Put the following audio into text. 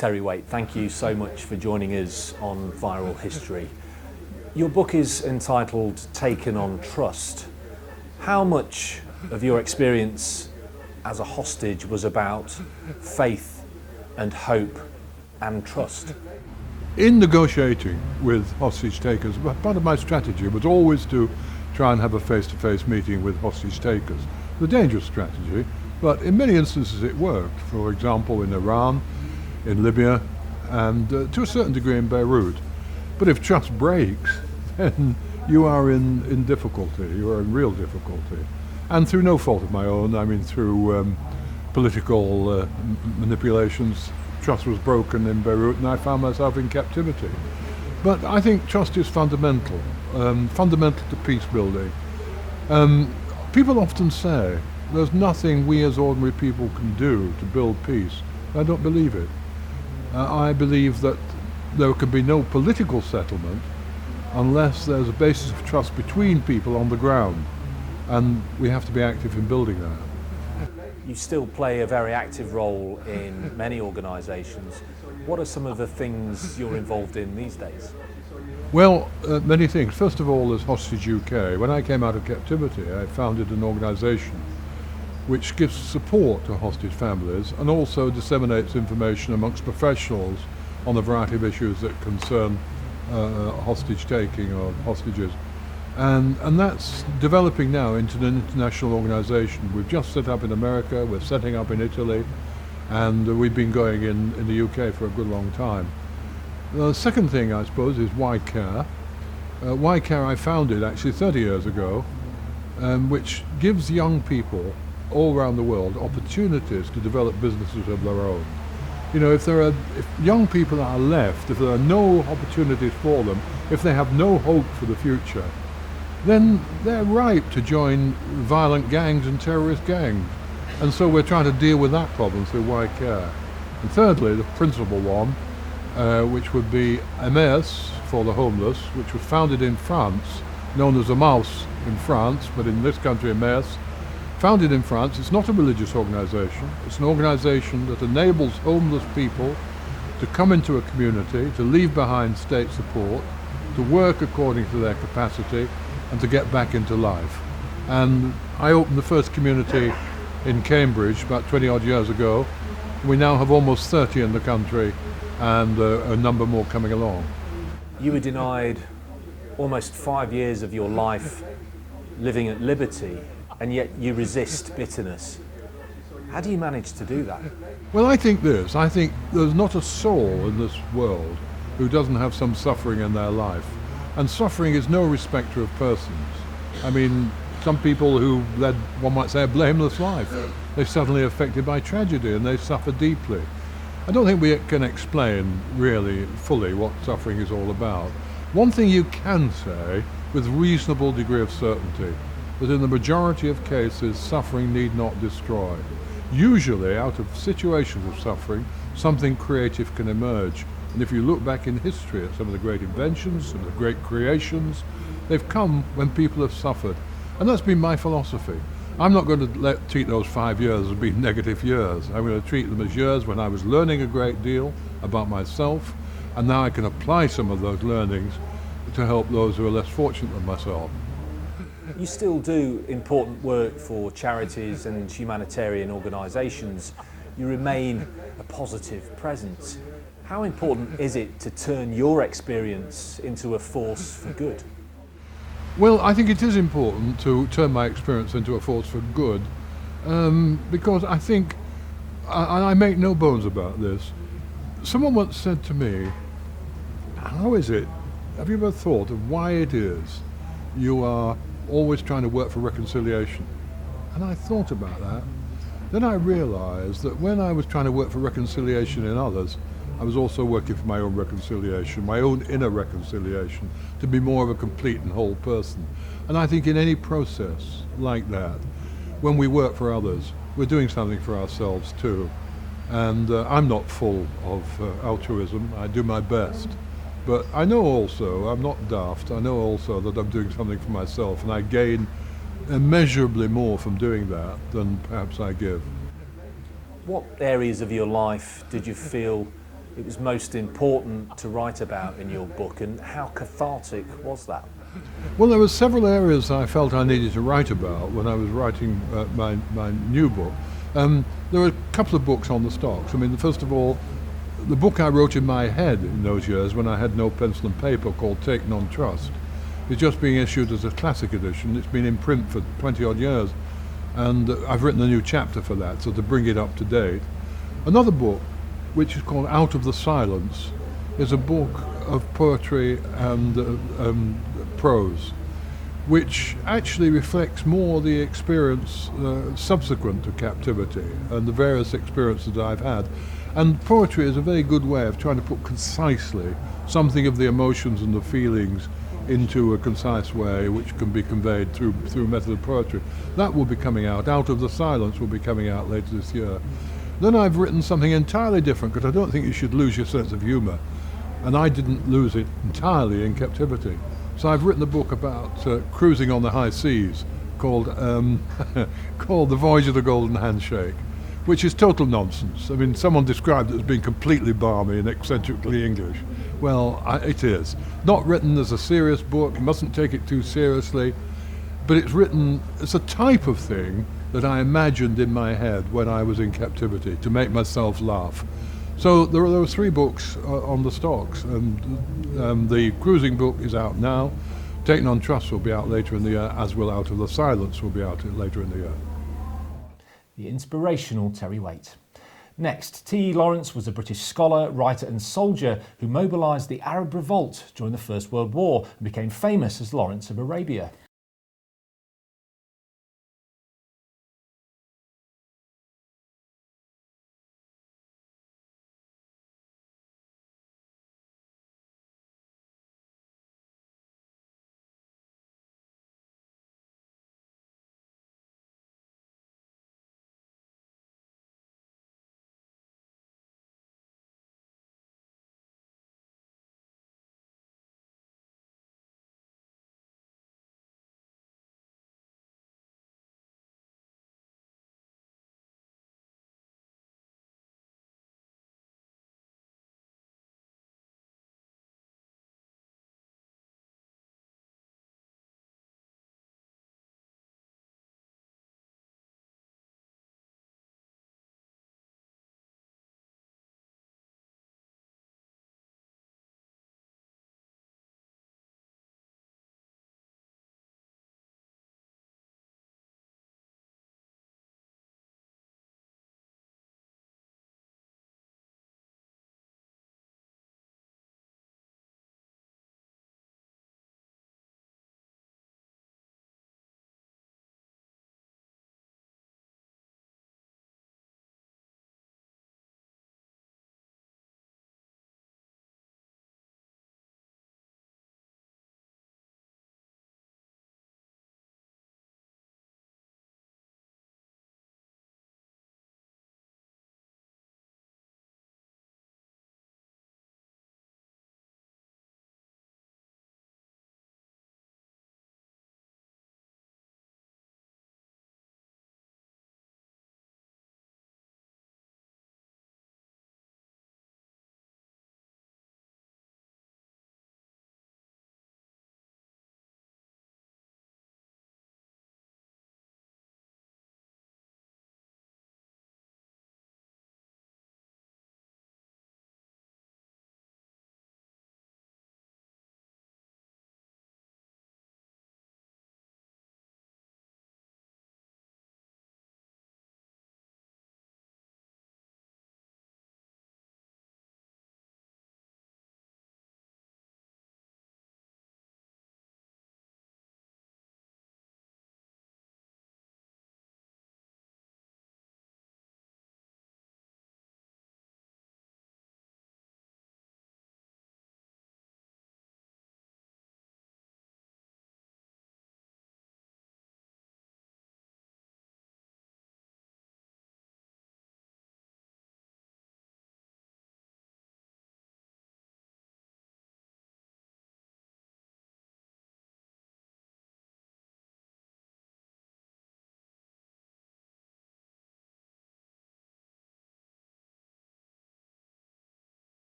Terry Waite, thank you so much for joining us on Viral History. Your book is entitled Taken on Trust. How much of your experience as a hostage was about faith and hope and trust? In negotiating with hostage takers, part of my strategy was always to try and have a face-to-face meeting with hostage takers. The dangerous strategy, but in many instances it worked. For example, in Iran, in Libya, and to a certain degree in Beirut. But if trust breaks, then you are in difficulty, you are in real difficulty. And through no fault of my own, I mean through political manipulations, trust was broken in Beirut and I found myself in captivity. But I think trust is fundamental, fundamental to peace building. People often say there's nothing we as ordinary people can do to build peace. I don't believe it. I believe that there can be no political settlement unless there's a basis of trust between people on the ground, and we have to be active in building that. You still play a very active role in many organisations. What are some of the things you're involved in these days? Well, many things. First of all, there's Hostage UK. When I came out of captivity, I founded an organisation which gives support to hostage families and also disseminates information amongst professionals on a variety of issues that concern hostage taking or hostages. And that's developing now into an international organisation. We've just set up in America, we're setting up in Italy, and we've been going in the UK for a good long time. The second thing, I suppose, is Why Care. Why Care I founded actually 30 years ago, which gives young people all around the world opportunities to develop businesses of their own. You know, if young people are left, if there are no opportunities for them, if they have no hope for the future, then they're ripe to join violent gangs and terrorist gangs. And so we're trying to deal with that problem through Why Care. And thirdly, the principal one, which would be Emmaus for the homeless, which was founded in France, known as Emmaus in France, but in this country Emmaus. Founded in France, it's not a religious organisation. It's an organisation that enables homeless people to come into a community, to leave behind state support, to work according to their capacity, and to get back into life. And I opened the first community in Cambridge about 20 odd years ago. We now have almost 30 in the country and a number more coming along. You were denied almost 5 years of your life living at liberty, and yet you resist bitterness. How do you manage to do that? Well, I think there's not a soul in this world who doesn't have some suffering in their life. And suffering is no respecter of persons. I mean, some people who led, one might say, a blameless life, they're suddenly affected by tragedy and they suffer deeply. I don't think we can explain really fully what suffering is all about. One thing you can say with reasonable degree of certainty, that in the majority of cases, suffering need not destroy. Usually, out of situations of suffering, something creative can emerge. And if you look back in history at some of the great inventions, some of the great creations, they've come when people have suffered. And that's been my philosophy. I'm not going to treat those 5 years as being negative years. I'm going to treat them as years when I was learning a great deal about myself, and now I can apply some of those learnings to help those who are less fortunate than myself. You still do important work for charities and humanitarian organisations. You remain a positive presence. How important is it to turn your experience into a force for good? Well, I think it is important to turn my experience into a force for good, because I think, and I make no bones about this, someone once said to me, how is it, have you ever thought of why it is you are always trying to work for reconciliation? And I thought about that. Then I realised that when I was trying to work for reconciliation in others, I was also working for my own reconciliation, my own inner reconciliation, to be more of a complete and whole person. And I think in any process like that, when we work for others, we're doing something for ourselves too. And I'm not full of altruism, I do my best. But I know also, I'm not daft, I know also that I'm doing something for myself, and I gain immeasurably more from doing that than perhaps I give. What areas of your life did you feel it was most important to write about in your book, and how cathartic was that? Well, there were several areas I felt I needed to write about when I was writing my new book. There were a couple of books on the stocks. I mean, first of all, the book I wrote in my head in those years when I had no pencil and paper, called Taken on Trust, is just being issued as a classic edition. It's been in print for 20 odd years, and I've written a new chapter for that, so to bring it up to date. Another book, which is called Out of the Silence, is a book of poetry and prose, which actually reflects more the experience subsequent to captivity and the various experiences I've had. And poetry is a very good way of trying to put concisely something of the emotions and the feelings into a concise way which can be conveyed through method of poetry. That will be coming out. Out of the Silence will be coming out later this year. Then I've written something entirely different, because I don't think you should lose your sense of humour. And I didn't lose it entirely in captivity. So I've written a book about cruising on the high seas called called The Voyage of the Golden Handshake, which is total nonsense. I mean, someone described it as being completely balmy and eccentrically English. Well, it is. Not written as a serious book, you mustn't take it too seriously, but it's written as a type of thing that I imagined in my head when I was in captivity, to make myself laugh. So there were 3 books on the stocks, and the cruising book is out now. Taken on Trust will be out later in the year, as will Out of the Silence will be out later in the year. The inspirational Terry Waite. Next, T. Lawrence was a British scholar, writer and soldier who mobilised the Arab Revolt during the First World War and became famous as Lawrence of Arabia.